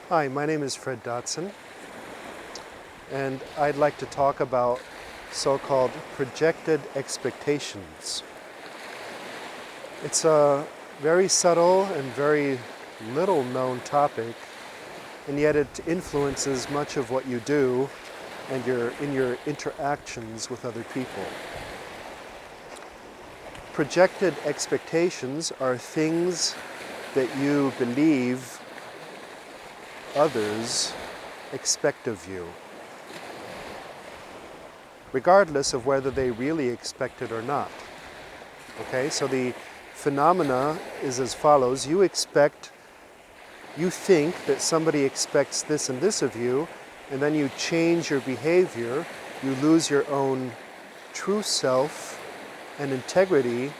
Hi, my name is Fred Dodson, and I'd like to talk about so-called projected expectations. It's a very subtle and very little known topic, and yet it influences much of what you do and in your interactions with other people. Projected expectations are things that you believe others expect of you, regardless of whether they really expect it or not. Okay, so the phenomena is as follows. You think that somebody expects this and this of you, and then you change your behavior, you lose your own true self and integrity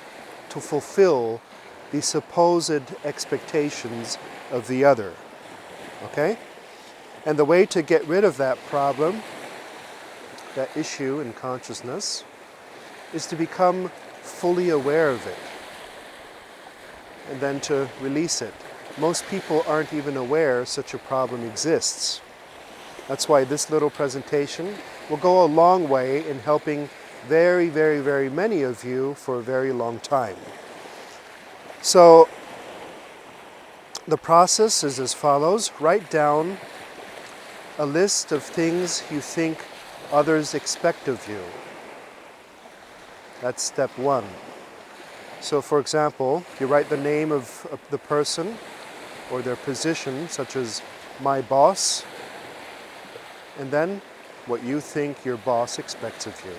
to fulfill the supposed expectations of the other. Okay? And the way to get rid of that problem, that issue in consciousness, is to become fully aware of it and then to release it. Most people aren't even aware such a problem exists. That's why this little presentation will go a long way in helping very, very, very many of you for a very long time. So, the process is as follows. Write down a list of things you think others expect of you. That's step one. So for example, you write the name of the person or their position, such as my boss, and then what you think your boss expects of you.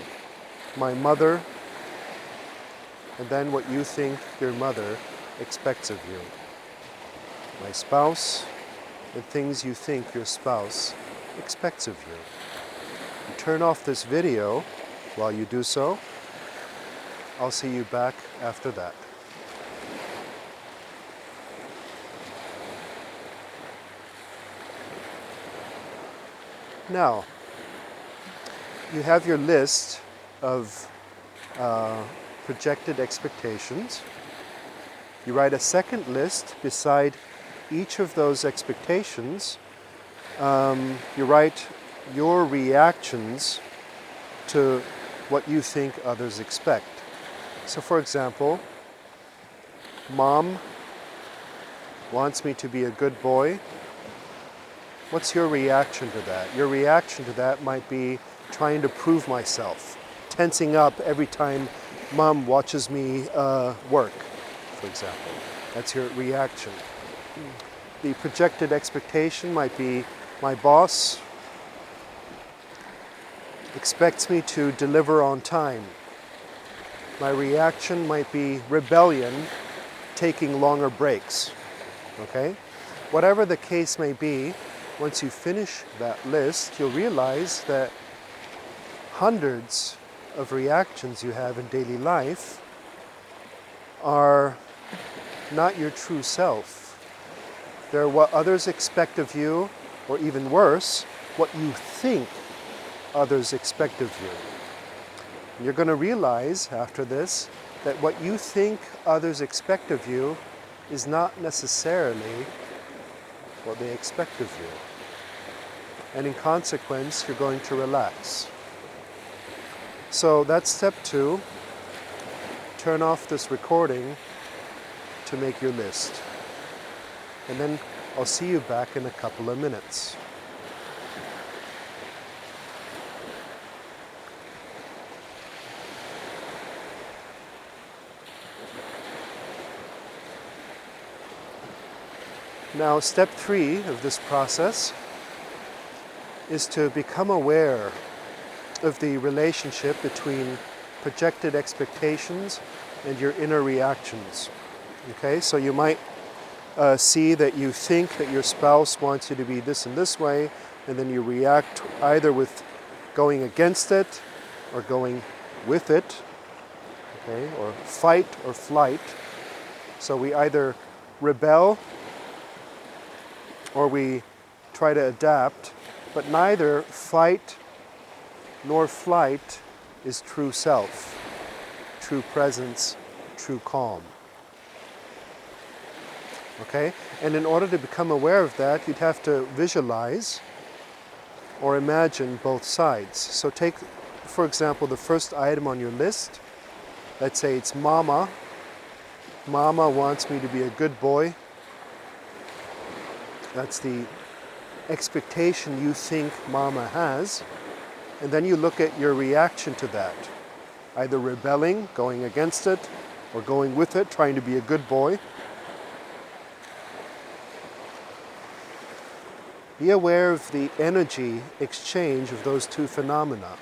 My mother, and then what you think your mother expects of you. My spouse, and things you think your spouse expects of you. You turn off this video while you do so. I'll see you back after that. Now, you have your list of projected expectations. You write a second list beside each of those expectations. You write your reactions to what you think others expect. So for example, Mom wants me to be a good boy. What's your reaction to that? Your reaction to that might be trying to prove myself, tensing up every time Mom watches me work, for example. That's your reaction. The projected expectation might be my boss expects me to deliver on time. My reaction might be rebellion, taking longer breaks. Okay? Whatever the case may be, once you finish that list, you'll realize that hundreds of reactions you have in daily life are not your true self. They're what others expect of you, or even worse, what you think others expect of you. And you're going to realize after this that what you think others expect of you is not necessarily what they expect of you. And in consequence, you're going to relax. So that's step two. Turn off this recording to make your list. And then I'll see you back in a couple of minutes. Now, step three of this process is to become aware of the relationship between projected expectations and your inner reactions. Okay, so you might see that you think that your spouse wants you to be this and this way, and then you react either with going against it or going with it, okay, or fight or flight. So we either rebel or we try to adapt, but neither fight nor flight is true self, true presence, true calm. Okay? And in order to become aware of that, you'd have to visualize or imagine both sides. So take, for example, the first item on your list. Let's say it's Mama. Mama wants me to be a good boy. That's the expectation you think Mama has. And then you look at your reaction to that. Either rebelling, going against it, or going with it, trying to be a good boy. Be aware of the energy exchange of those two phenomena.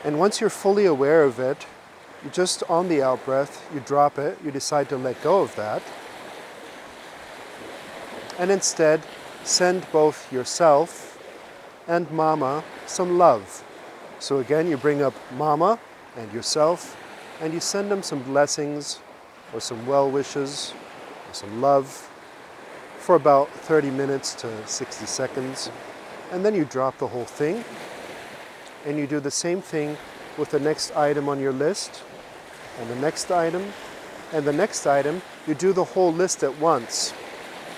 And once you're fully aware of it, you just on the out-breath, you drop it, you decide to let go of that. And instead, send both yourself and Mama some love. So again, you bring up Mama and yourself, and you send them some blessings, or some well wishes, or some love, for about 30 minutes to 60 seconds. And then you drop the whole thing, and you do the same thing with the next item on your list, and the next item, and the next item. You do the whole list at once.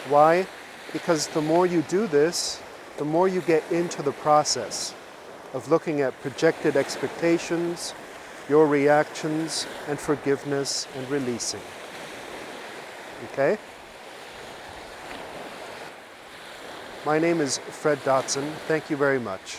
Why? Because the more you do this, the more you get into the process of looking at projected expectations, your reactions, and forgiveness and releasing. Okay? My name is Fred Dodson. Thank you very much.